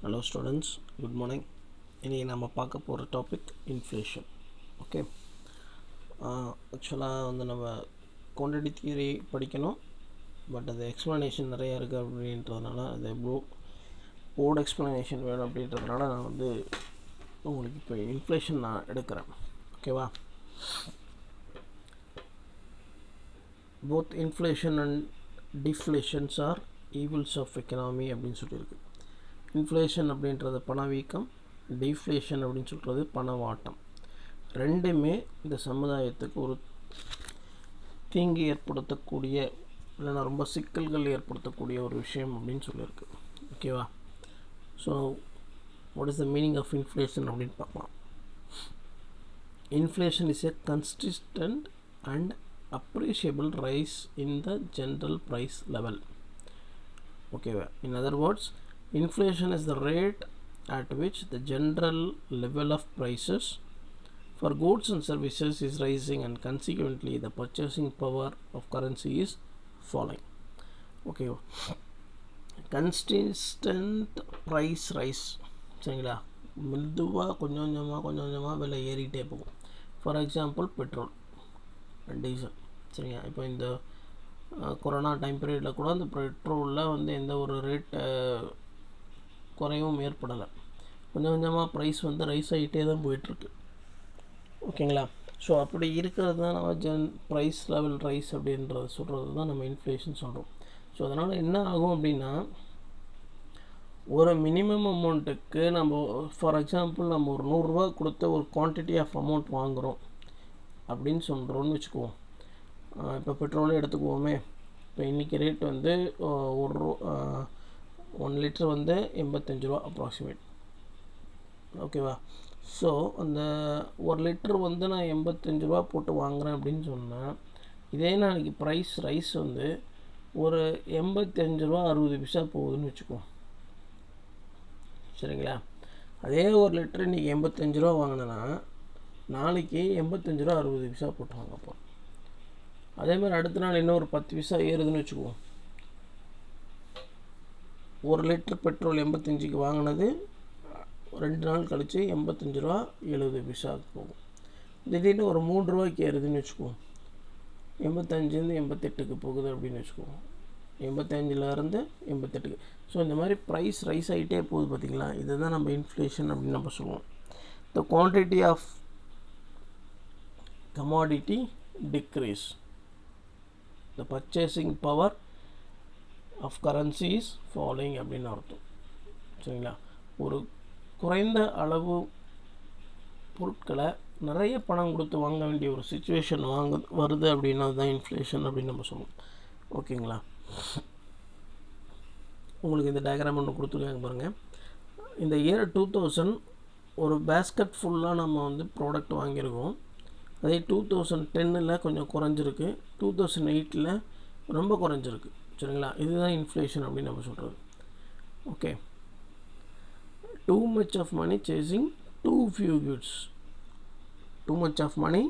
Hello students, good morning. இன்றைக்கி நம்ம பார்க்க போகிற டாபிக் இன்ஃப்ளேஷன். ஓகே, ஆக்சுவலாக வந்து நம்ம குவான்டிட்டி தியரி படிக்கணும், பட் அது எக்ஸ்ப்ளனேஷன் நிறையா இருக்குது அப்படின்றதுனால அது போர்டு எக்ஸ்ப்ளனேஷன் வேணும் அப்படின்றதுனால நான் வந்து உங்களுக்கு இப்போ இன்ஃப்ளேஷன் நான் எடுக்கிறேன். ஓகேவா? Both inflation and deflations are evils of economy அப்படின்னு சொல்லியிருக்கு. இன்ஃப்ளேஷன் அப்படின்றது பணவீக்கம், டிஃப்ளேஷன் அப்படின்னு சொல்கிறது பணவாட்டம். ரெண்டுமே இந்த சமுதாயத்துக்கு ஒரு தீங்கு ஏற்படுத்தக்கூடிய, இல்லைன்னா ரொம்ப சிக்கல்கள் ஏற்படுத்தக்கூடிய ஒரு விஷயம் அப்படின்னு சொல்லியிருக்கு. ஓகேவா? So what is the meaning of inflation அப்படின்னு பார்க்கலாம். Inflation is a consistent and appreciable rise in the general price level. Okay, in other words, inflation is the rate at which the general level of prices for goods and services is rising and consequently the purchasing power of currency is falling. Okay, consistent price rise சரிங்களா, மெதுவாக கொஞ்சம் கொஞ்சமாக விலை ஏறிட்டே போகும். For example petrol, diesel சரிங்க. இப்போ இந்த கொரோனா டைம் பீரியடில் கூட அந்த பெட்ரோலில் வந்து எந்த ஒரு ரேட் குறைவும் ஏற்படலை. கொஞ்சம் கொஞ்சமாக ப்ரைஸ் வந்து ரைஸ் ஆகிட்டே தான் போயிட்டுருக்கு. ஓகேங்களா? ஸோ அப்படி இருக்கிறது தான் நம்ம ப்ரைஸ் லெவல் ரைஸ் அப்படின்றத சொல்கிறது தான் நம்ம இன்ஃப்ளேஷன் சொல்கிறோம். ஸோ அதனால் என்ன ஆகும் அப்படின்னா, ஒரு மினிமம் அமௌண்ட்டுக்கு நம்ம ஃபார் எக்ஸாம்பிள் நம்ம ஒரு 100 ரூபா கொடுத்த ஒரு குவான்டிட்டி ஆஃப் அமௌண்ட் வாங்குகிறோம் அப்படின்னு சொல்கிறோன்னு வச்சுக்குவோம். இப்போ பெட்ரோலே எடுத்துக்குவோமே. இப்போ இன்றைக்கி ரேட் வந்து 1 லிட்டர் வந்து 85 ரூபா அப்ராக்சிமேட். ஓகேவா? ஸோ அந்த 1 லிட்டர் வந்து நான் 85 ரூபா போட்டு வாங்குகிறேன் அப்படின்னு சொன்னால், இதே நாளைக்கு ப்ரைஸ் ரைஸ் வந்து ஒரு 85 ரூபா 60 பைசா போகுதுன்னு வச்சுக்குவோம். சரிங்களா? அதே 1 லிட்டர் இன்றைக்கி 85 ரூபா வாங்கினேன்னா நாளைக்கு 85 ரூபா 60 பைசா போட்டு வாங்கப்போ. அதே மாதிரி அடுத்த நாள் இன்னும் ஒரு 10 பைசா ஏறுதுன்னு வச்சுக்குவோம். 1 லிட்டர் பெட்ரோல் 85க்கு வாங்கினது 2 நாள் கழித்து 85 ரூபா 70 பைசாவுக்கு போகும். திடீர்னு ஒரு 3 ரூபாய்க்கு ஏறுதுன்னு வச்சுக்குவோம். 85லேருந்து 88க்கு போகுது அப்படின்னு வச்சுக்குவோம். 85லேருந்து 88க்கு. ஸோ இந்த மாதிரி ப்ரைஸ் ரைஸ் ஆகிட்டே போகுது பார்த்திங்களா. இதுதான் நம்ம இன்ஃப்ளேஷன் அப்படின்னு நம்ம சொல்லுவோம். The quantity of commodity decrease, the purchasing power of currency is falling அப்படின்னு அர்த்தம். சரிங்களா? ஒரு குறைந்த அளவு பொருட்களை நிறைய பணம் கொடுத்து வாங்க வேண்டிய ஒரு சுச்சுவேஷன் வருது அப்படின்னா அதுதான் இன்ஃப்ளேஷன் அப்படின்னு நம்ம சொல்லுவோம். ஓகேங்களா? உங்களுக்கு இந்த டயக்ராம் ஒன்று கொடுத்துருக்காங்க பாருங்கள். இந்த இயர் 2000 ஒரு பேஸ்கட் ஃபுல்லாக நம்ம வந்து ப்ராடக்ட் வாங்கியிருக்கோம். அதே 2010 கொஞ்சம் குறைஞ்சிருக்கு, 2008 ரொம்ப குறைஞ்சிருக்கு. சரிங்களா? இதுதான் இன்ஃப்ளேஷன் அப்படின்னு நம்ம சொல்கிறது. Okay, too much of money chasing too few goods. Too much of money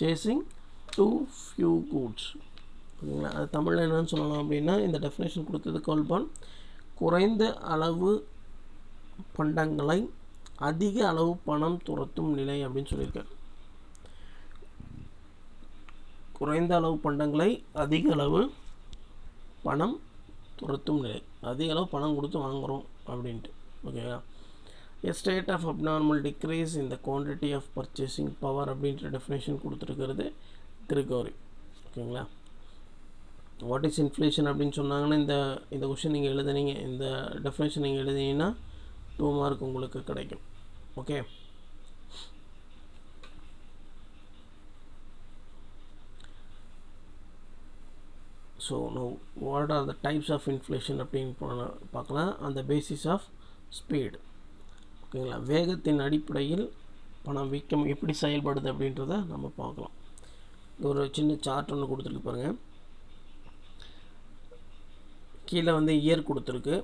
chasing too few goods. ஓகேங்களா? அது தமிழில் என்னென்னு சொல்லலாம் அப்படின்னா, இந்த டெஃபினேஷன் கொடுத்தது கால்பான் குறைந்த அளவு பண்டங்களை அதிக அளவு பணம் துரத்தும் நிலை அப்படின்னு சொல்லியிருக்காரு. குறைந்த அளவு பண்டங்களை அதிக அளவு பணம் துரத்தும் நிலை, அதிக அளவு பணம் கொடுத்து வாங்குகிறோம் அப்படின்ட்டு. ஓகேவா? A state of abnormal decrease இந்த குவான்டிட்டி ஆஃப் பர்ச்சேசிங் பவர் அப்படின்ற டெஃபினேஷன் கொடுத்துருக்கிறது கிரிகோரி. ஓகேங்களா? வாட் இஸ் இன்ஃப்ளேஷன் அப்படின்னு சொன்னாங்கன்னா இந்த கொஷின் நீங்கள் எழுதுனீங்க, இந்த டெஃபினேஷன் நீங்கள் எழுதினீங்கன்னா 2 மார்க் உங்களுக்கு கிடைக்கும். Okay, so know what are the types of inflation அப்படின்னு பார்க்கலாம். அந்த பேசிஸ் ஆஃப் ஸ்பீடு. ஓகேங்களா? வேகத்தின் அடிப்படையில் பணவீக்கம் எப்படி செயல்படுது அப்படின்றத நம்ம பார்க்கலாம். ஒரு சின்ன சார்ட் ஒன்று கொடுத்துருக்கு பாருங்கள். கீழே வந்து இயர் கொடுத்துருக்கு.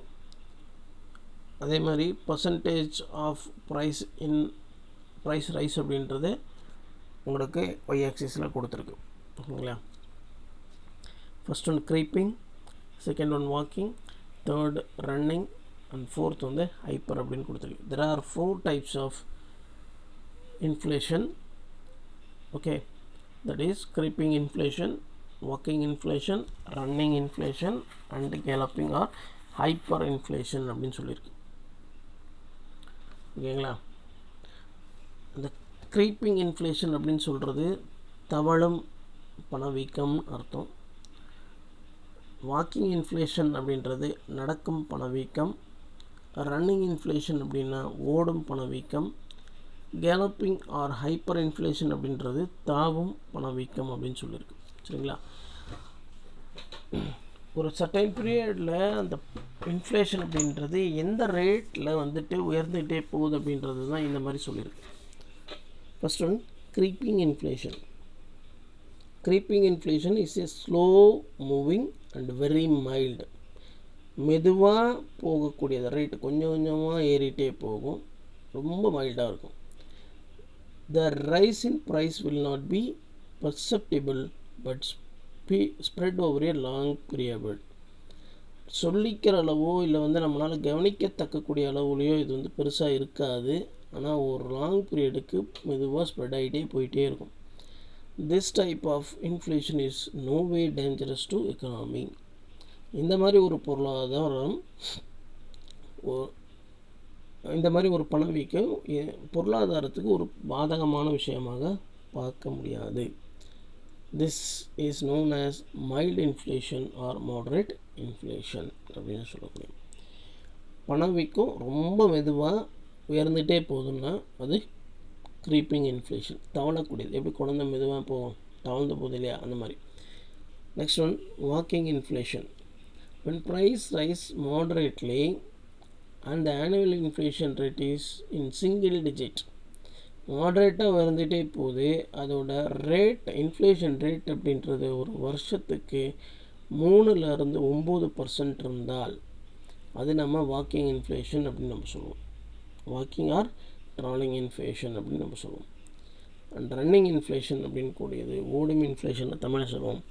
அதே மாதிரி பர்சன்டேஜ் ஆஃப் ப்ரைஸ் ரைஸ் அப்படின்றது உங்களுக்கு ஒய் ஆக்சிஸில் கொடுத்துருக்கு. ஓகேங்களா? First one creeping, second one walking, third running, and fourth வந்து ஹைப்பர் அப்படின்னு கொடுத்துருக்கு. there are 4 types of inflation. Okay, that is creeping inflation, walking inflation, running inflation and galloping or hyperinflation அப்படின்னு சொல்லியிருக்கு. ஓகேங்களா? இந்த creeping inflation அப்படின்னு சொல்கிறது தவழும் பணவீக்கம் அர்த்தம். வாக்கிங் இன்ஃப்ளேஷன் அப்படின்றது நடக்கும் பணவீக்கம். ரன்னிங் இன்ஃப்ளேஷன் அப்படின்னா ஓடும் பணவீக்கம். கேலப்பிங் ஆர் ஹைப்பர் இன்ஃப்ளேஷன் அப்படின்றது தாவும் பணவீக்கம் அப்படின்னு சொல்லியிருக்கு. சரிங்களா? ஒரு சர்டைன் பீரியடில் அந்த இன்ஃப்ளேஷன் அப்படின்றது எந்த ரேட்டில் வந்துட்டு உயர்ந்துகிட்டே போகுது அப்படின்றது தான் இந்த மாதிரி சொல்லியிருக்கு. First one creeping inflation. creeping inflation is a slow moving and very mild. மெதுவாக போகக்கூடியது, ரேட்டு கொஞ்சம் கொஞ்சமாக ஏறிட்டே போகும், ரொம்ப மைல்டாக இருக்கும். The rise in price will not be perceptible but spread over a long period. சொல்லிக்கிற அளவோ இல்லை வந்து நம்மளால் கவனிக்கத்தக்கக்கூடிய அளவுலையோ இது வந்து பெருசாக இருக்காது. ஆனால் ஒரு லாங் பீரியடுக்கு மெதுவாக ஸ்ப்ரெட் ஆகிட்டே போயிட்டே இருக்கும். This type of inflation is no way dangerous to economy. இந்த மாதிரி ஒரு பொருளாதாரம், இந்த மாதிரி ஒரு பணவீக்கம் பொருளாதாரத்துக்கு ஒரு பாதகமான விஷயமாக பார்க்க முடியாது. This is known as mild inflation or moderate inflation அப்படின்னு சொல்லக்கூடிய பணவீக்கம் ரொம்ப மெதுவாக உயர்ந்துகிட்டே போகுதுன்னா அது creeping inflation, தவளக்கூடியது. எப்படி குழந்தை மெதுவாக போகும், தவழ்ந்து போகுது இல்லையா, அந்த மாதிரி. Next one walking inflation. When price rise moderately and the annual inflation rate is in single digit. மாடரேட்டாக உயர்ந்துகிட்டே போகுது, அதோட ரேட் இன்ஃப்ளேஷன் ரேட் அப்படின்றது ஒரு வருஷத்துக்கு 3-9% இருந்தால் அது நம்ம வாக்கிங் இன்ஃப்ளேஷன் அப்படின்னு நம்ம சொல்லுவோம். வாக்கிங் ஆர் ட்ராவலிங் இன்ஃப்ளேஷன் அப்படின்னு நம்ம சொல்லுவோம். அண்ட் ரன்னிங் இன்ஃப்ளேஷன் அப்படின்னு கூடியது ஓடும் இன்ஃப்ளேஷன் தமிழ் சொல்லுவோம்.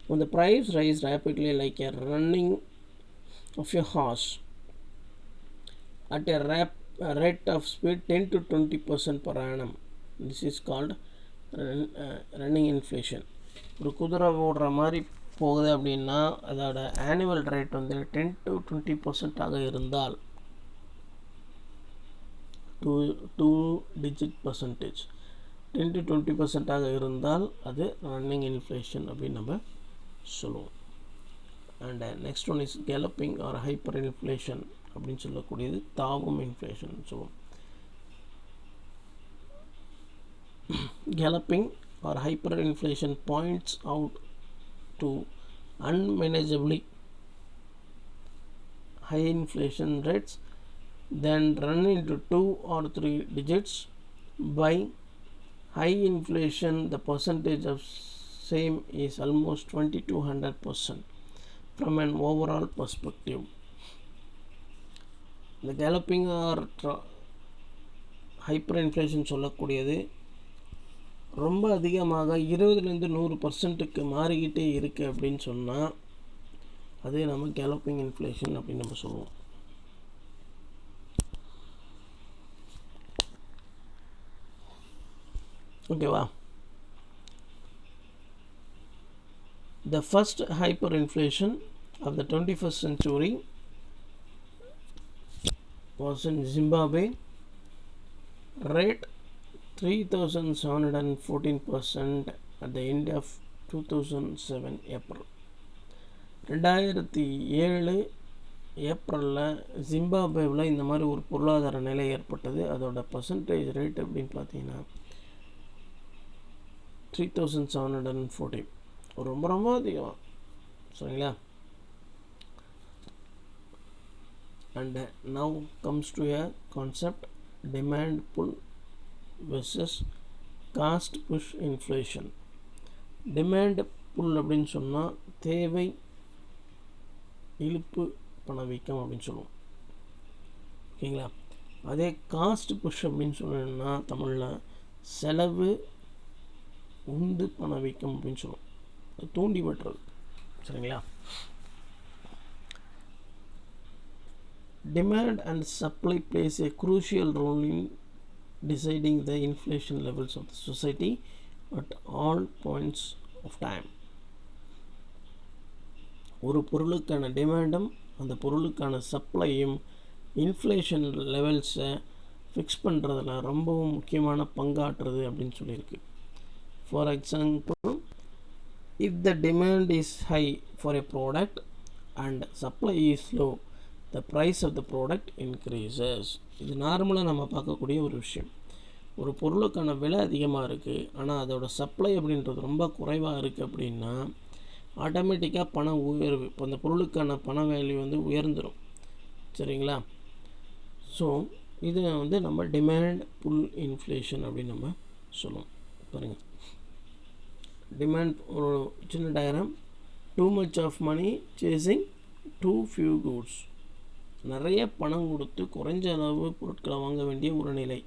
when the price rise rapidly like a running of a horse at a rate of speed 10-20% per annum, this is called running inflation. ஒரு குதிரை ஓடுற மாதிரி போகுது அப்படின்னா அதோட ஆனுவல் ரேட் வந்து 10-20% இருந்தால் 2 digit percentage 10-20% இருந்தால் அது ரன்னிங் இன்ஃப்ளேஷன் அப்படின்னு நம்ம சொல்லுவோம். And next one is galloping or hyper inflation அப்படின்னு சொல்லக்கூடியது தாவும் இன்ஃப்ளேஷன் சொல்லுவோம். Galloping or hyper inflation points out to unmanageably high inflation rates then run into 2 or 3 digits. By high inflation the percentage of same is almost 20-100% from an overall perspective. The galloping or hyperinflation சொல்லக்கூடியது ரொம்ப அதிகமாக 20-100% மாறிக்கிட்டே இருக்குது அப்படின்னு சொன்னால் அதே நம்ம galloping inflation அப்படின்னு நம்ம சொல்லுவோம். ஓகேவா? The first hyperinflation of the 21st century was in Zimbabwe. Rate 3,714% at the end of 2007 April. 2007 ஏப்ரலில் ஜிம்பாப்வேவில் இந்த மாதிரி ஒரு பொருளாதார நிலை ஏற்பட்டது. அதோட பர்சன்டேஜ் ரேட் அப்படின்னு பார்த்தீங்கன்னா 3,714, ரொம்ப ரொம்ப அதிகம். சரிங்களா? And now comes to a concept demand pull versus cost push inflation. Demand pull அப்படின்னு சொன்னால் தேவை இழுப்பு பணவீக்கம் அப்படின்னு சொல்லுவோம். ஓகேங்களா? அதே காஸ்ட் புஷ் அப்படின்னு சொன்னோம்னா தமிழில் செலவு உந்து பணவீக்கம் அப்படின்னு சொல்லுவோம். தூண்டி விட்டுறது. சரிங்களா? demand and supply plays a crucial role in deciding the inflation levels of the society at all points of time. ஒரு பொருளுக்கான டிமாண்டும் அந்த பொருளுக்கான சப்ளையும் இன்ஃப்ளேஷன் லெவல்ஸை ஃபிக்ஸ் பண்ணுறதுல ரொம்பவும் முக்கியமான பங்காற்றுறது அப்படின்னு சொல்லியிருக்கு. For example, if the demand is high for a product and supply is low, the price of the product increases. இது நார்மலாக நம்ம பார்க்கக்கூடிய ஒரு விஷயம். ஒரு பொருளுக்கான விலை அதிகமாக இருக்குது, ஆனால் அதோட சப்ளை அப்படின்றது ரொம்ப குறைவாக இருக்குது அப்படின்னா ஆட்டோமேட்டிக்காக பண உயர்வு, இப்போ அந்த பொருளுக்கான பண வேல்யூ வந்து உயர்ந்துடும். சரிங்களா? ஸோ இது வந்து நம்ம டிமாண்ட் புல் இன்ஃப்ளேஷன் அப்படின்னு நம்ம சொல்லுவோம். பாருங்கள், டிமாண்ட் ஒரு சின்ன diagram. Too much of money chasing too few goods. நிறைய பணம் கொடுத்து குறைஞ்ச அளவு பொருட்களை வாங்க வேண்டிய ஒரு நிலை.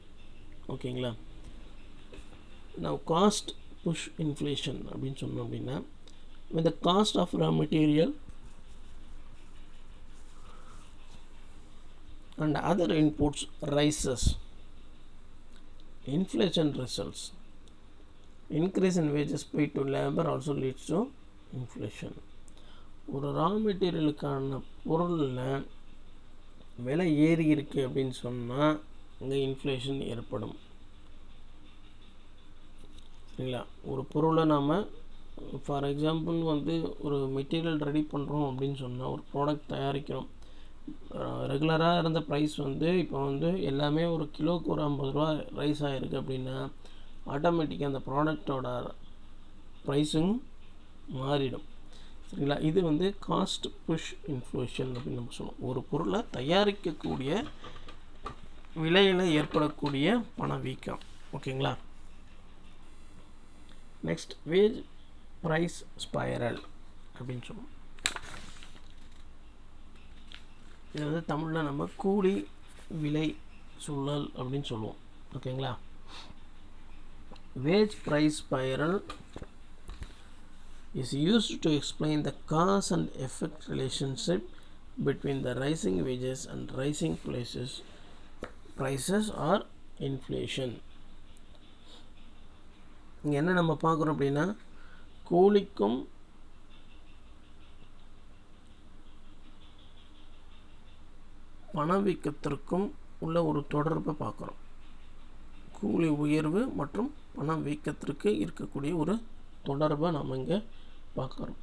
ஓகேங்களா? நான் காஸ்ட் புஷ் இன்ஃப்ளேஷன் அப்படின்னு சொன்னோம் அப்படின்னா, when the cost of raw material and other inputs rises, inflation results. Increase in wages paid to labor also leads to inflation. ஒரு ரா மெட்டீரியலுக்கான பொருளில் விலை ஏறி இருக்குது அப்படின்னு சொன்னால் இங்கே இன்ஃப்ளேஷன் ஏற்படும். சரிங்களா? ஒரு பொருளை நாம் ஃபார் எக்ஸாம்பிள் வந்து ஒரு மெட்டீரியல் ரெடி பண்ணுறோம் அப்படின்னு சொன்னால், ஒரு ப்ராடக்ட் தயாரிக்கிறோம். ரெகுலராக இருந்த ப்ரைஸ் வந்து இப்போ வந்து எல்லாமே ஒரு கிலோவுக்கு ஒரு 50 ரூபா ரைஸ் ஆகிருக்கு அப்படின்னா ஆட்டோமேட்டிக்காக அந்த ப்ராடக்டோட ப்ரைஸும் மாறிடும். சரிங்களா? இது வந்து காஸ்ட் புஷ் இன்ஃப்ளேஷன் அப்படின்னு நம்ம சொல்லுவோம். ஒரு பொருளை தயாரிக்கக்கூடிய விலையில் ஏற்படக்கூடிய பணவீக்கம். ஓகேங்களா? நெக்ஸ்ட், வேஜ் ப்ரைஸ் ஸ்பைரல் அப்படின்னு சொல்லுவோம். இது வந்து தமிழில் நம்ம கூலி விலை சுழல் அப்படின்னு சொல்லுவோம். ஓகேங்களா? Wage price spiral is used to explain the cause and effect relationship between the rising wages and rising prices or inflation. இங்கே என்ன நம்ம பார்க்குறோம் அப்படின்னா, கூலிக்கும் பணவீக்கத்திற்கும் உள்ள ஒரு தொடர்பை பார்க்குறோம். கூலி உயர்வு மற்றும் பணவீக்கத்திற்கு இருக்கக்கூடிய ஒரு தொடர்பை நம்ம இங்கே பார்க்குறோம்.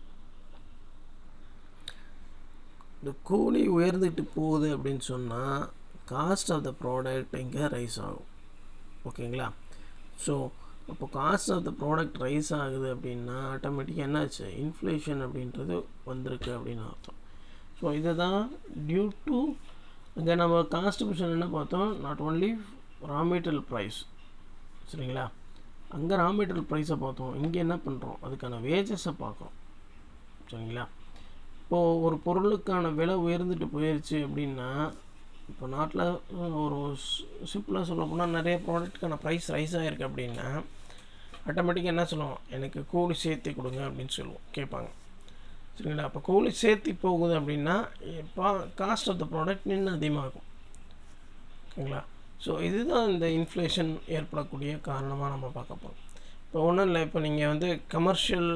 இந்த கூலி உயர்ந்துட்டு போகுது அப்படின்னு சொன்னால் காஸ்ட் ஆஃப் த ப்ராடக்ட் இங்கே ரைஸ் ஆகும். ஓகேங்களா? ஸோ அப்போ cost of the product rise ஆகுது அப்படின்னா ஆட்டோமேட்டிக்காக என்னாச்சு, இன்ஃப்ளேஷன் அப்படின்றது வந்திருக்கு அப்படின்னு அர்த்தம். ஸோ இதை தான் டியூ டு இங்கே நம்ம காஸ்ட் புஷன் என்ன பார்த்தோம், not only raw material price. சரிங்களா? அங்கே ரா மெட்டீரியல் ப்ரைஸை பார்த்தோம், இங்கே என்ன பண்ணுறோம், அதுக்கான வேஜஸை பார்க்குறோம். சரிங்களா? இப்போது ஒரு பொருளுக்கான விலை உயர்ந்துட்டு போயிடுச்சு அப்படின்னா, இப்போ நாட்டில் ஒரு சிம்பிளாக சொல்ல போனால் நிறைய ப்ராடக்ட்டுக்கான ப்ரைஸ் ரைஸ் ஆகிருக்கு அப்படின்னா ஆட்டோமேட்டிக்காக என்ன சொல்லுவோம், எனக்கு கூலி சேர்த்து கொடுங்க அப்படின்னு சொல்லுவோம், கேட்பாங்க. சரிங்களா? அப்போ கூலி சேர்த்து போகுது அப்படின்னா இப்போ காஸ்ட் ஆஃப் த ப்ராடக்ட் இன்னும் அதிகமாகும். ஓகேங்களா? ஸோ இதுதான் இந்த இன்ஃப்ளேஷன் ஏற்படக்கூடிய காரணமாக நம்ம பார்க்க போகிறோம். இப்போ ஒன்றும் இல்லை, இப்போ நீங்கள் வந்து கமர்ஷியல்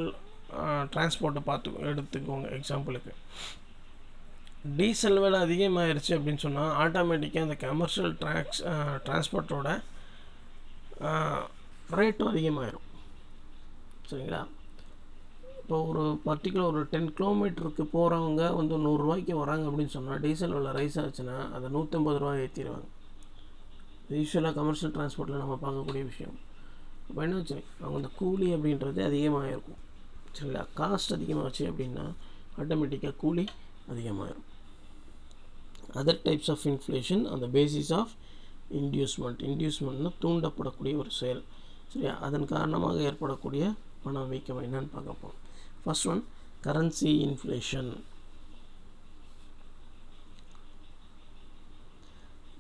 டிரான்ஸ்போர்ட்டை எடுத்துக்கோங்க. எக்ஸாம்பிளுக்கு டீசல் விலை அதிகமாகிருச்சு அப்படின்னு சொன்னால் ஆட்டோமேட்டிக்காக அந்த கமர்ஷியல் டிரான்ஸ்போர்ட்டோட ரேட்டும் அதிகமாகிடும். சரிங்களா? இப்போ ஒரு பர்டிகுலர் ஒரு 10 கிலோமீட்டருக்கு போகிறவங்க வந்து 100 ரூபாய்க்கு வராங்க அப்படின்னு சொன்னால் டீசல் விலை ரைஸ் ஆச்சுன்னா அதை 150 ரூபாய் ஏற்றிடுவாங்க. யூஸ்வலாக கமர்ஷியல் டிரான்ஸ்போர்ட்டில் நம்ம பார்க்கக்கூடிய விஷயம். அப்போ என்ன வச்சு அவங்க அந்த கூலி அப்படின்றது அதிகமாக இருக்கும். சரிங்களா? காஸ்ட் அதிகமாகச்சு அப்படின்னா ஆட்டோமேட்டிக்காக கூலி அதிகமாகிடும். அதர் டைப்ஸ் ஆஃப் இன்ஃப்ளேஷன் அந்த பேசிஸ் ஆஃப் இன்டியூஸ்மெண்ட்னா தூண்டப்படக்கூடிய ஒரு செயல். சரியா? அதன் காரணமாக ஏற்படக்கூடிய பணவீக்கம் என்னன்னு பார்க்க போகிறோம். First one, currency inflation.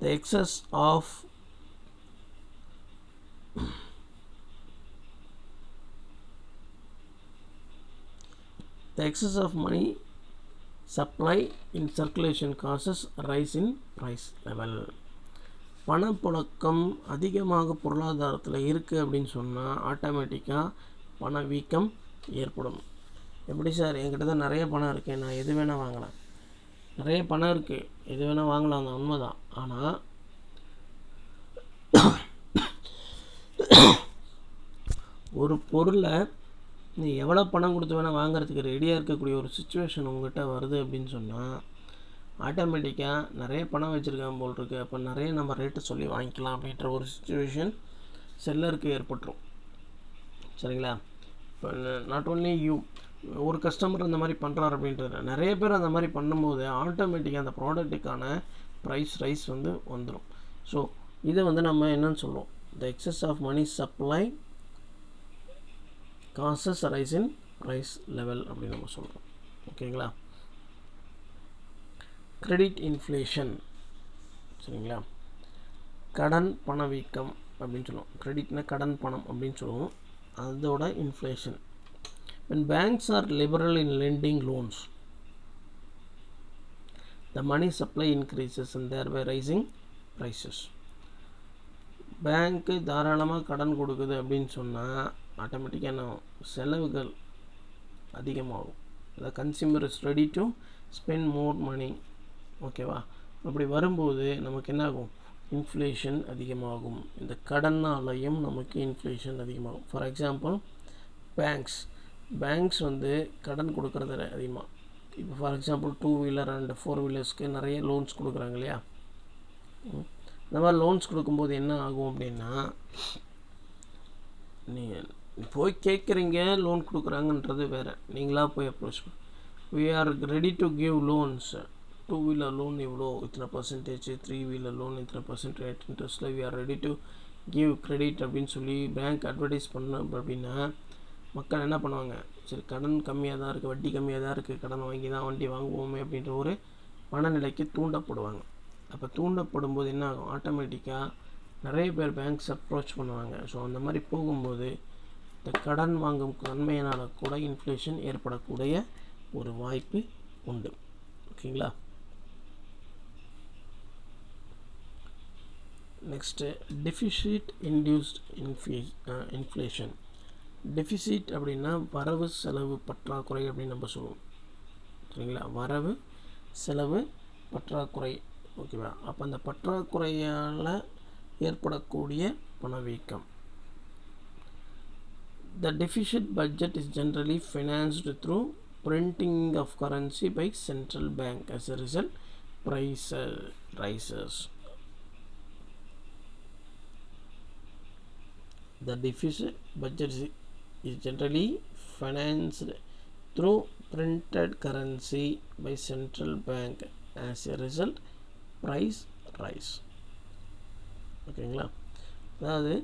The excess of money supply in circulation causes rise in price level. பணப்புழக்கம் அதிகமாக பொருளாதாரத்தில் இருக்குது அப்படின்னு சொன்னால் ஆட்டோமேட்டிக்காக பணவீக்கம் ஏற்படும். எப்படி சார், என்கிட்ட தான் நிறைய பணம் இருக்குது, நான் எது வேணால் வாங்கலாம். நிறைய பணம் இருக்குது, எது வேணால் வாங்கலாம், தான் உண்மைதான். ஆனால் ஒரு பொருளை நீ எவ்வளோ பணம் கொடுத்து வேணால் வாங்குறதுக்கு ரெடியாக இருக்கக்கூடிய ஒரு சுச்சுவேஷன் உங்கள்கிட்ட வருது அப்படின்னு சொன்னால் ஆட்டோமேட்டிக்காக நிறைய பணம் வச்சுருக்கான் போல் இருக்குது, அப்போ நிறைய நம்ம ரேட்டு சொல்லி வாங்கிக்கலாம் அப்படின்ற ஒரு சுச்சுவேஷன் செல்லருக்கு ஏற்பட்டுரும். சரிங்களா? இப்போ நாட் ஓன்லி ஒரு கஸ்டமர் அந்த மாதிரி பண்ணுறாரு அப்படின்றது, நிறைய பேர் அந்த மாதிரி பண்ணும்போது ஆட்டோமேட்டிக்காக அந்த ப்ராடக்ட்டுக்கான ப்ரைஸ் ரைஸ் வந்துடும். ஸோ இதை நம்ம என்னன்னு சொல்லுவோம், the excess of money supply causes rise in price level அப்படின்னு நம்ம சொல்கிறோம். ஓகேங்களா? Credit inflation. சரிங்களா? கடன் பணவீக்கம் அப்படின்னு சொல்லுவோம். கிரெடிட்னா கடன் பணம் அப்படின்னு சொல்லுவோம், அதோட inflation. when banks are liberal in lending loans, the money supply increases and thereby rising prices. பேங்க்கு தாராளமாக கடன் கொடுக்குது அப்படின்னு சொன்னால் ஆட்டோமேட்டிக்காக செலவுகள் அதிகமாகும். the consumer is ready to spend more money. ஓகேவா? அப்படி வரும்போது நமக்கு என்ன ஆகும், இன்ஃப்ளேஷன் அதிகமாகும். இந்த கடனாலையும் நமக்கு இன்ஃப்ளேஷன் அதிகமாகும். ஃபார் எக்ஸாம்பிள் பேங்க்ஸ் கடன் கொடுக்குறது அதிகமாக. இப்போ ஃபார் எக்ஸாம்பிள் 2 வீலர் அண்ட் 4 வீலர்ஸ்க்கு நிறைய லோன்ஸ் கொடுக்குறாங்க இல்லையா? இந்த மாதிரி லோன்ஸ் கொடுக்கும்போது என்ன ஆகும் அப்படின்னா, நீங்கள் போய் கேட்குறீங்க, லோன் கொடுக்குறாங்கன்றது வேறு, நீங்களாக போய் approach we are ready to give loans. 2 wheeler loan இவ்வளோ இத்தனை பர்சன்டேஜ், 3 வீலர் லோன் இத்தனை percentage இன்ட்ரெஸ்ட்டில் we are ready to give credit அப்படின்னு சொல்லி பேங்க் அட்வர்டைஸ் பண்ண அப்படின்னா மக்கள் என்ன பண்ணுவாங்க, சரி கடன் கம்மியாக தான் இருக்குது, வட்டி கம்மியாக தான் இருக்குது, கடன் வாங்கி தான் வண்டி வாங்குவோமே அப்படின்ற ஒரு மனநிலைக்கு தூண்டப்படுவாங்க. அப்போ தூண்டப்படும் போது என்ன ஆகும், ஆட்டோமேட்டிக்காக நிறைய பேர் பேங்க்ஸ் அப்ரோச் பண்ணுவாங்க. ஸோ அந்த மாதிரி போகும்போது இந்த கடன் வாங்கும் தன்மையினால் கூட இன்ஃப்ளேஷன் ஏற்படக்கூடிய ஒரு வாய்ப்பு உண்டு. ஓகேங்களா? Next deficit induced inflation. Deficit அப்படின்னா வரவு செலவு பற்றாக்குறை அப்படின்னு நம்ம சொல்லுவோம். சரிங்களா? வரவு செலவு பற்றாக்குறை. ஓகேவா? அப்போ அந்த பற்றாக்குறையால் ஏற்படக்கூடிய பணவீக்கம். The deficit budget is generally financed through printing of currency by central bank. As a result, price rises. The deficit budget is generally financed through printed currency by central bank. As a result, price rise. ஓகேங்களா? அதாவது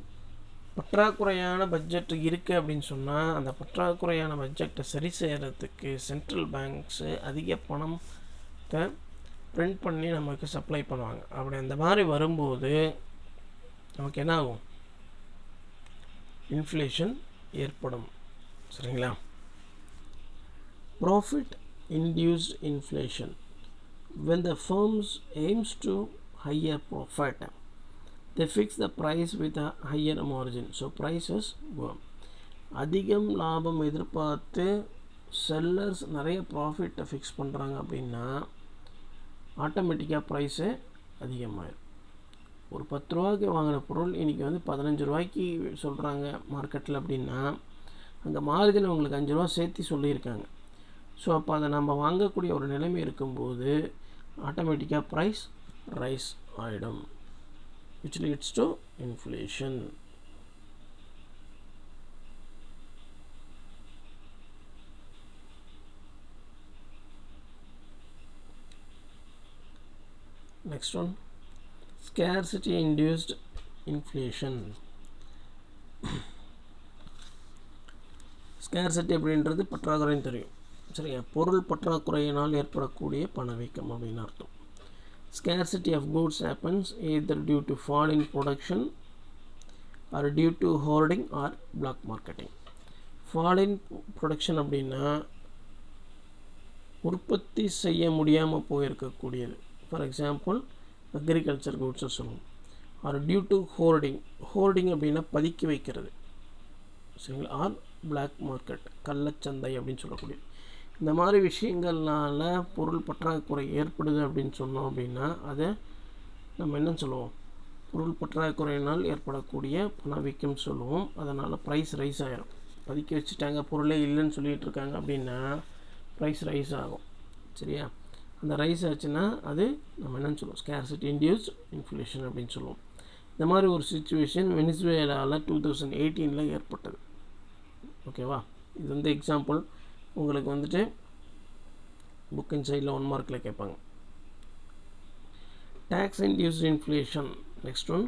பற்றாக்குறையான budget இருக்குது அப்படின்னு சொன்னால் அந்த பற்றாக்குறையான பட்ஜெட்டை சரி செய்கிறதுக்கு central banks அதிக பணத்தை பிரிண்ட் பண்ணி நமக்கு சப்ளை பண்ணுவாங்க. அப்படி அந்த மாதிரி வரும்போது நமக்கு என்ன ஆகும், இன்ஃப்ளேஷன் ஏற்படும். சரிங்களா? Profit induced inflation. when the firms aims to higher profit, they fix the price with a higher margin, so prices go up. அதிகம் லாபம் எதிர்பார்த்து செல்லர்ஸ் நிறைய ப்ராஃபிட்டை ஃபிக்ஸ் பண்ணுறாங்க அப்படின்னா ஆட்டோமேட்டிக்காக ப்ரைஸு அதிகமாகிடும். ஒரு 10 ரூபாய்க்கு வாங்கின பொருள் இன்றைக்கி 15 ரூபாய்க்கு சொல்கிறாங்க மார்க்கெட்டில் அப்படின்னா அந்த மார்ஜின் உங்களுக்கு 5 ரூபா சேர்த்து சொல்லியிருக்காங்க. ஸோ அப்போ அதை நம்ம வாங்கக்கூடிய ஒரு நிலைமை இருக்கும்போது ஆட்டோமேட்டிக்காக ப்ரைஸ் ரைஸ் ஆகிடும், which leads to inflation. Next one, scarcity induced inflation. Scarcity அப்படின்றது பற்றாக்குறைன்னு தெரியும். சரிங்க? பொருள் பற்றாக்குறையினால் ஏற்படக்கூடிய பணவீக்கம் அப்படின்னு அர்த்தம். Scarcity of goods happens either due to fall in production or due to hoarding or black marketing. Fall in production அப்படின்னா உற்பத்தி செய்ய முடியாமல் போயிருக்கக்கூடியது. ஃபார் எக்ஸாம்பிள் அக்ரிகல்ச்சர் கூட்ஸை சொல்லுவோம். ஆர் டியூ டு ஹோர்டிங் அப்படின்னா பதுக்கி வைக்கிறது, சரிங்களா. ஆர் பிளாக் மார்க்கெட், கள்ளச்சந்தை அப்படின்னு சொல்லக்கூடியது. இந்த மாதிரி விஷயங்கள்னால பொருள் பற்றாக்குறை ஏற்படுது அப்படின்னு சொன்னோம் அப்படின்னா அதை நம்ம என்னன்னு சொல்லுவோம், பொருள் பற்றாக்குறையினால் ஏற்படக்கூடிய பணவீக்கம் சொல்லுவோம். அதனால் ப்ரைஸ் ரைஸ் ஆகிடும். பதுக்கி வச்சுட்டாங்க, பொருளே இல்லைன்னு சொல்லிகிட்டு இருக்காங்க அப்படின்னா ப்ரைஸ் ரைஸ் ஆகும், சரியா. அந்த ரைஸ் ஆச்சுன்னா அது நம்ம என்னன்னு சொல்லுவோம், ஸ்கேர்சிட்டி இன்டியூஸ்ட் இன்ஃப்ளேஷன் அப்படின்னு சொல்லுவோம். இந்த மாதிரி ஒரு சுச்சுவேஷன் வெனிசுவேலாவில் 2018 ஏற்பட்டது. ஓகேவா. இது வந்து எக்ஸாம்பிள் உங்களுக்கு வந்துட்டு புக் இன் சைடில் 1 மார்க்கில் கேட்பாங்க. Tax induced inflation. Next one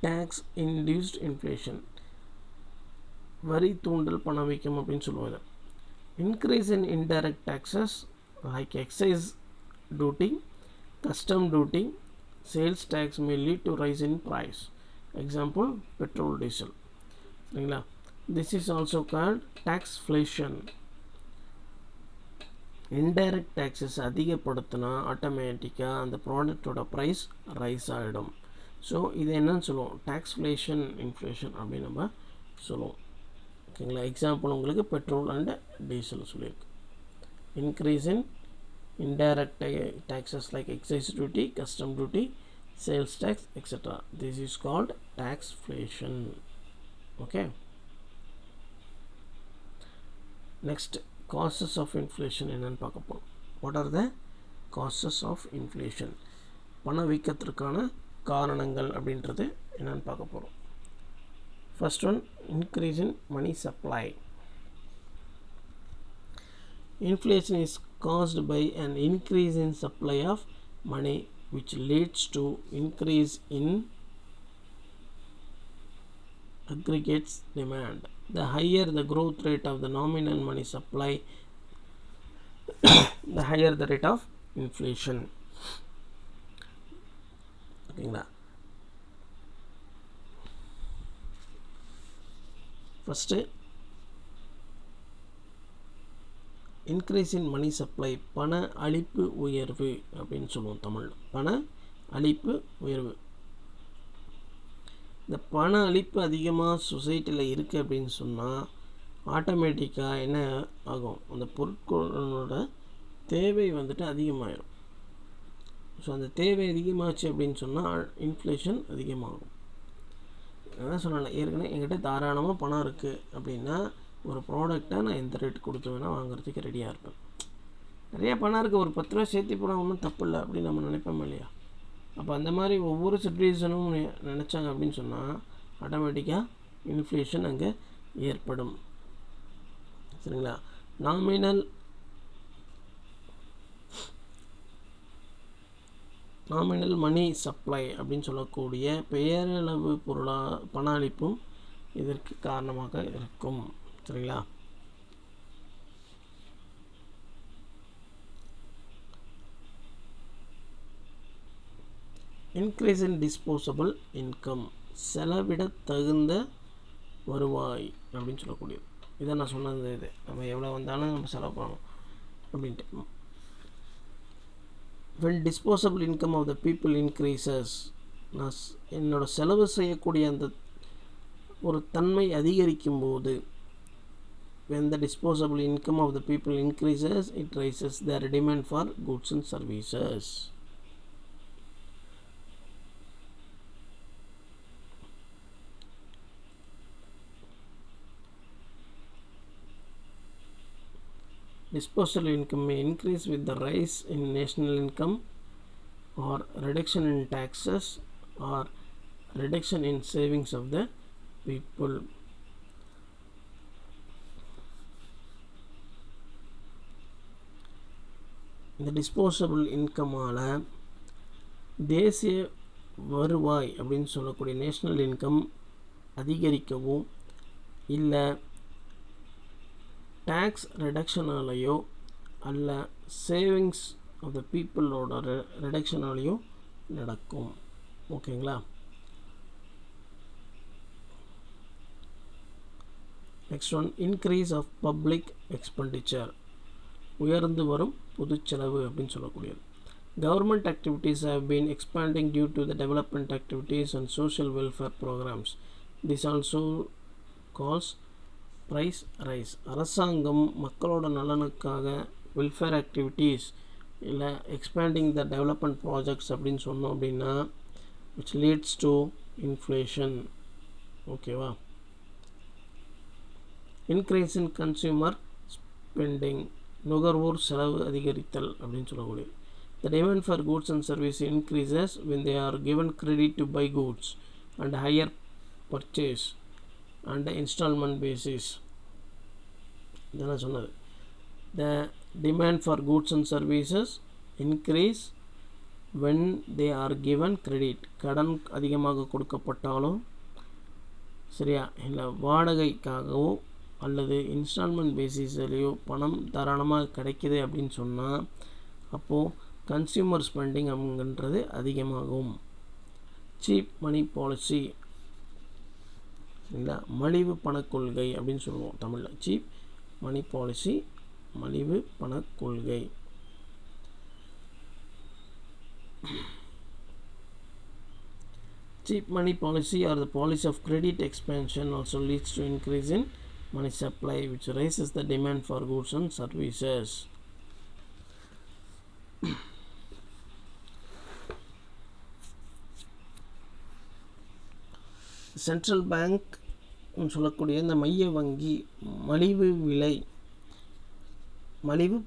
tax induced inflation, வரி தூண்டல் பணவீக்கம் அப்படின்னு சொல்லுவாங்க. Increase in indirect taxes like excise duty, custom duty, sales tax may lead to rise in price. Example petrol, diesel, சரிங்களா. This is also called taxflation. Indirect taxes அதிகப்படுத்தினா ஆட்டோமேட்டிக்காக அந்த ப்ராடக்டோட ப்ரைஸ் ரைஸ் ஆகிடும். ஸோ இது என்னன்னு சொல்லுவோம், டாக்ஸ்ஃப்ளேஷன் இன்ஃப்ளேஷன் அப்படின்னு நம்ம சொல்லுவோம். ஓகேங்களா. எக்ஸாம்பிள் உங்களுக்கு பெட்ரோல் அண்ட் டீசல் சொல்லியிருக்கு. Increase in indirect taxes like excise duty, custom duty, sales tax, etc. This is called taxflation. Okay. Next, causes of inflation என்னன்னு பார்க்க போறோம். What are the causes of inflation? பணவீக்கத்திற்கான காரணங்கள் அப்படின்றது என்னன்னு பார்க்க போறோம். First one, increase in money supply. Inflation is caused by an increase in supply of money which leads to increase in aggregates demand. The higher the growth rate of the nominal money supply, the higher the rate of inflation. ஓகேங்களா. First increase in money supply, பண அளிப்பு உயர்வு அப்படின்னு சொல்லுவோம் தமிழ். பண அளிப்பு உயர்வு. இந்த பண அளிப்பு அதிகமாக சொசைட்டியில் இருக்குது அப்படின்னு சொன்னால் ஆட்டோமேட்டிக்காக என்ன ஆகும், அந்த பொருட்களோட தேவை வந்துட்டு அதிகமாகிடும். ஸோ அந்த தேவை அதிகமாச்சு அப்படின்னு சொன்னால் இன்ஃப்ளேஷன் அதிகமாகும். அதான் சொன்னேன் ஏற்கனவே, என்கிட்ட தாராளமாக பணம் இருக்குது அப்படின்னா ஒரு ப்ராடக்டை நான் எந்த ரேட்டு கொடுத்து வேணால் வாங்குறதுக்கு ரெடியாக இருப்பேன். நிறைய பணம் இருக்குது, ஒரு 10 ரூபா சேர்த்து போனால் ஒன்றும் தப்பு இல்லை அப்படின்னு நம்ம நினைப்போம் இல்லையா. அப்போ அந்த மாதிரி ஒவ்வொரு சிச்சுவேஷனும் நினச்சாங்க அப்படின்னு சொன்னால் ஆட்டோமேட்டிக்காக இன்ஃப்ளேஷன் அங்கே ஏற்படும், சரிங்களா. நாமினல் மணி சப்ளை அப்படின்னு சொல்லக்கூடிய பெயரளவு பண அளிப்பும் இதற்கு காரணமாக இருக்கும், சரிங்களா. இன்க்ரீஸ் இன் டிஸ்போசபிள் இன்கம், செலவிட தகுந்த வருவாய் அப்படின்னு சொல்லக்கூடியது. இதை நான் சொன்னது, இது நம்ம எவ்வளோ வந்தாலும் நம்ம செலவு பண்ணணும் அப்படின்ட்டு. when disposable income of the people increases, நான் என்னோட செலவு செய்யக்கூடிய அந்த ஒரு தன்மை அதிகரிக்கும் போது, when the disposable income of the people increases, it raises their demand for goods and services. Disposable income may increase with the rise in national income or reduction in taxes or reduction in savings of the people. இந்த disposable இன்கமால் தேசிய வருவாய் அப்படின்னு சொல்லக்கூடிய national income அதிகரிக்கவும் இல்லை tax ரிடக்ஷனாலேயோ அல்ல savings of the பீப்புளோட ரிடக்ஷனாலேயோ நடக்கும். ஓகேங்களா. Next one, increase of public expenditure. உயர்ந்து வரும் பொது செலவு அப்படின்னு சொல்லக்கூடியது. Government activities have been expanding due to the development activities and social welfare programs. This also calls price rise. அரசாங்கம் மக்களோட நலனுக்காக வெல்ஃபேர் ஆக்டிவிட்டீஸ் இல்லை எக்ஸ்பேண்டிங் த டெவலப்மெண்ட் ப்ராஜெக்ட்ஸ் அப்படின்னு சொன்னோம் அப்படின்னா which leads to inflation. ஓகேவா? இன்க்ரீஸ் இன் கன்சியூமர் ஸ்பெண்டிங், நுகர்வோர் செலவு அதிகரித்தல் அப்படின்னு சொல்லக்கூடிய. The demand for goods and services increases when they are given credit to buy goods and higher purchase and installment basis. இதெல்லாம் சொன்னது. The demand for goods and services increase when they are given credit. கடன் அதிகமாக கொடுக்கப்பட்டாலும் சரியா, இல்லை வாடகைக்காகவோ அல்லது instalment பேசிஸ்லையோ பணம் தாராளமாக கிடைக்கிது அப்படின்னு சொன்னால் அப்போது கன்சியூமர் ஸ்பெண்டிங் அப்படின்றது அதிகமாகும். சீப் மணி பாலிசி, இல்லை மலிவு பணக்கொள்கை அப்படின்னு சொல்லுவோம் தமிழில். சீப் மணி பாலிசி, மலிவு பணக்கொள்கை. Cheap money policy or the policy of credit expansion also leads to increase in money supply, which raises the demand for goods and services. Central bank சொல்லக்கூடிய இந்த மைய வங்கி மலிவு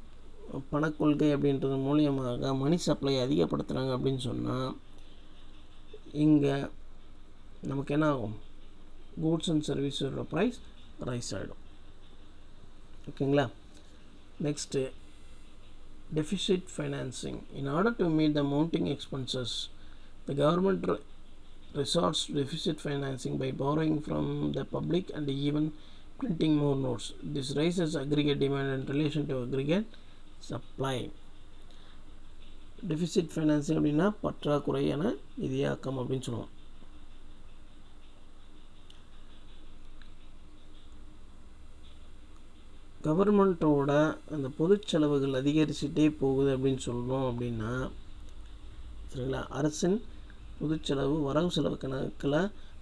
பணக்கொள்கை அப்படின்றது மூலியமாக மணி சப்ளை அதிகப்படுத்துகிறாங்க அப்படின்னு சொன்னால் இங்கே நமக்கு என்ன ஆகும்? கூட்ஸ் அண்ட் சர்வீஸோட ப்ரைஸ் ரைஸ் ஆகிடும். ஓகேங்களா? Next deficit financing. In order to meet the mounting expenses the government resorts to deficit financing by borrowing from the public and even printing more notes. This raises aggregate demand in relation to aggregate supply. Deficit financing அப்படின்னா பற்றாக்குறையான நிதியாக்கம் அப்படின்னு சொல்லுவோம். கவர்மெண்ட்டோட அந்த பொது செலவுகள் அதிகரிச்சுட்டே போகுது அப்படின்னு சொல்லணும் அப்படின்னா சரிங்களா, அரசின் பொதுச்செலவு வரவு செலவு கணக்கில்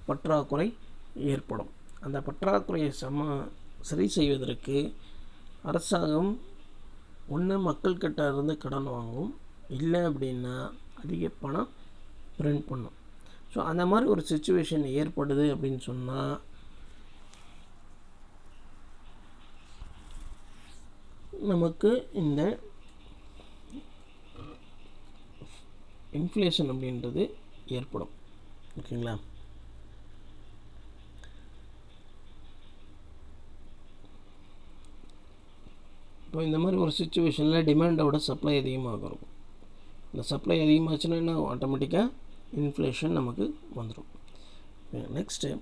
பற்றாக்குறை ஏற்படும். அந்த பற்றாக்குறையை சரி செய்வதற்கு அரசாங்கம் ஒன்று மக்கள்கிட்ட இருந்து கடன் வாங்கும், இல்லை அப்படின்னா அதிக பணம் பிரிண்ட் பண்ணும். ஸோ அந்த மாதிரி ஒரு சிச்சுவேஷன் ஏற்படுது அப்படின்னு சொன்னால் நமக்கு இந்த இன்ஃப்ளேஷன் அப்படின்றது ஏற்படும். ஓகேங்களா? இப்போ இந்த மாதிரி ஒரு சிச்சுவேஷனில் டிமாண்டோட சப்ளை அதிகமாக இருக்கும். இந்த சப்ளை அதிகமாச்சுன்னா என்ன ஆட்டோமேட்டிக்காக இன்ஃப்ளேஷன் நமக்கு வந்துடும். Next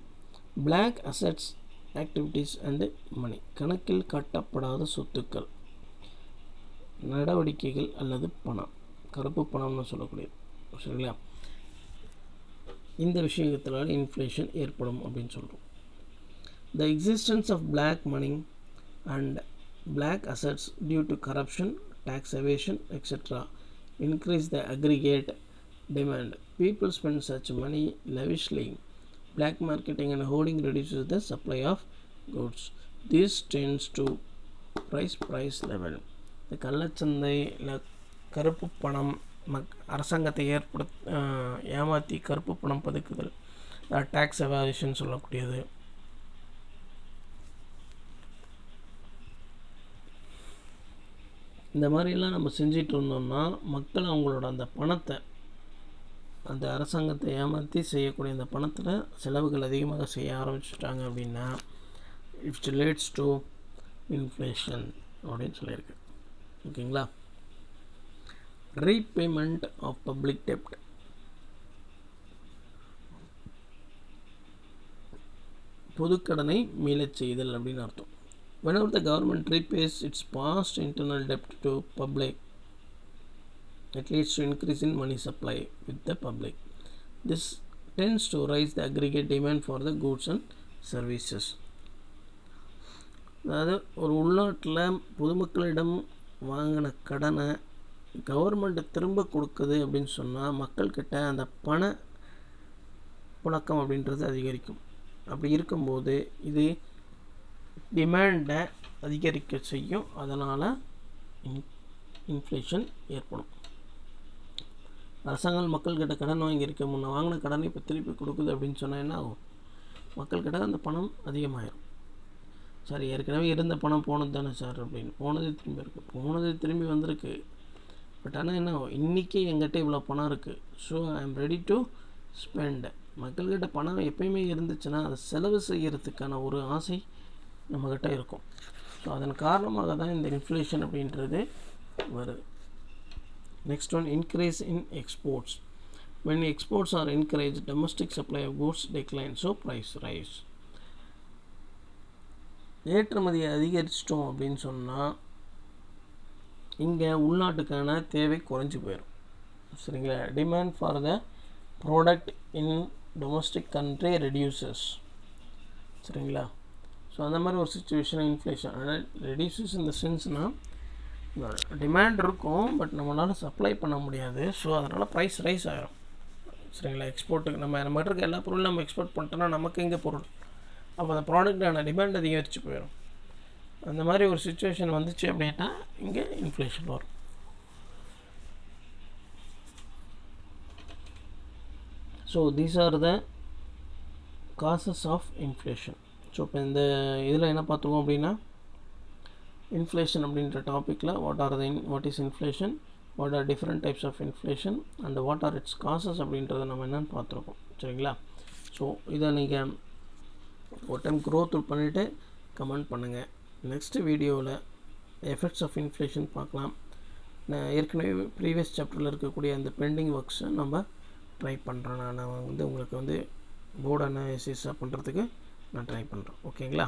black assets activities and money. கணக்கில் காட்டப்படாத சொத்துக்கள், நடவடிக்கைகள் அல்லது பணம், கருப்பு பணம்னு சொல்லக்கூடியது. சரிங்களா? இந்த விஷயத்தினால இன்ஃப்ளேஷன் ஏற்படும் அப்படின்னு சொல்கிறோம். The existence of black money and black assets due to corruption, tax evasion, etc. increase the aggregate demand. People spend such money lavishly. Black marketing and hoarding reduces the supply of goods. This tends to price level. இந்த கள்ளச்சந்தை இல்லை கருப்பு பணம் அரசாங்கத்தை ஏமாற்றி கருப்பு பணம் பதுக்குதல், tax எவாஷன் சொல்லக்கூடியது. இந்த மாதிரிலாம் நம்ம செஞ்சிட்டு இருந்தோம்னா மக்கள் அவங்களோட அந்த பணத்தை, அந்த அரசாங்கத்தை ஏமாற்றி செய்யக்கூடிய அந்த பணத்தில் செலவுகள் அதிகமாக செய்ய ஆரம்பிச்சிட்டாங்க அப்படின்னா இட்ஸ் ரிலேட்ஸ் டு இன்ஃப்ளேஷன் அப்படின்னு சொல்லியிருக்கு. ஓகேங்களா? ரீபேமெண்ட் ஆஃப் பப்ளிக் டெப்ட். பொதுக்கடனை மீளச் செய்தல் அப்படின்னு அர்த்தம். Whenever the government repays its past internal debt to public, it leads to increase in money supply with the public. This tends to raise the aggregate demand for the goods and services. அதாவது ஒரு உள்நாட்டில் பொதுமக்களிடம் வாங்கின கடனை government திரும்ப கொடுக்குது அப்படின்னு சொன்னால் மக்கள்கிட்ட அந்த பண புழக்கம் அப்படின்றது அதிகரிக்கும். அப்படி இருக்கும்போது இது டிமாண்டை அதிகரிக்க செய்யும். அதனால் இன்ஃப்ளேஷன் ஏற்படும். அரசாங்கம் மக்கள்கிட்ட கடன் வாங்கியிருக்க முன்னே வாங்கின கடனை இப்போ திருப்பி கொடுக்குது அப்படின்னு சொன்னால் என்ன ஆகும்? மக்கள்கிட்ட அந்த பணம் அதிகமாகிடும். சார் ஏற்கனவே இருந்த பணம் போனது தானே சார் அப்படின்னு. போனது திரும்பி இருக்குது, போனது திரும்பி வந்திருக்கு. பட் ஆனால் என்ன ஆகும்? இன்றைக்கி எங்கிட்ட இவ்வளோ பணம் இருக்குது, so I am ready to spend. மக்கள்கிட்ட பணம் எப்பயுமே இருந்துச்சுன்னா அதை செலவு செய்கிறதுக்கான ஒரு ஆசை நம்மக்கிட்ட இருக்கும். ஸோ அதன் காரணமாக தான் இந்த இன்ஃப்ளேஷன் அப்படின்றது வருது. Next one, increase in exports. when exports are encouraged, domestic supply of goods decline, so price rise. ஏற்றுமதியை அதிகரிச்சிட்டோம் அப்படின்னு சொன்னால் இங்கே உள்நாட்டுக்கான தேவை குறைஞ்சி போயிடும். சரிங்களா? Demand for the product in domestic country reduces. சரிங்களா? ஸோ அந்த மாதிரி ஒரு சுச்சுவேஷன் இன்ஃப்ளேஷன். ஆனால் ரெடியூசஸ் இந்த சென்ஸ்னால் டிமாண்ட் இருக்கும், பட் நம்மளால் சப்ளை பண்ண முடியாது. ஸோ அதனால் ப்ரைஸ் ரைஸ் ஆகிரும். சரிங்களா? எக்ஸ்போர்ட்டுக்கு நம்மகிட்ட இருக்க எல்லா பொருளும் நம்ம எக்ஸ்போர்ட் பண்ணிட்டோன்னா நமக்கு எங்கே பொருள்? அப்போ அந்த ப்ராடக்டான டிமாண்ட் அதிகரித்து போயிடும். அந்த மாதிரி ஒரு சுச்சுவேஷன் வந்துச்சு அப்படின்னா இங்கே இன்ஃப்ளேஷன் வரும். So these are the causes of inflation. So இப்போ இந்த இதில் என்ன பார்த்துருவோம் அப்படின்னா, இன்ஃப்ளேஷன் அப்படின்ற டாப்பிக்கில் what is inflation, what are different types of inflation and what are its causes அப்படின்றத நம்ம என்னென்னு பார்த்துருக்கோம். சரிங்களா? ஸோ இதை நீங்கள் ஒரு டைம் க்ரோத் பண்ணிவிட்டு கமெண்ட் பண்ணுங்கள். நெக்ஸ்ட் வீடியோவில் எஃபெக்ட்ஸ் ஆஃப் இன்ஃப்ளேஷன் பார்க்கலாம். நான் ஏற்கனவே ப்ரீவியஸ் சாப்டரில் இருக்கக்கூடிய அந்த பெண்டிங் ஒர்க்ஸை நம்ம ட்ரை பண்ணுறேன். நான் உங்களுக்கு போர்டு அனாலிசிஸாக பண்ணுறதுக்கு நான் ட்ரை பண்ணுறேன். ஓகேங்களா?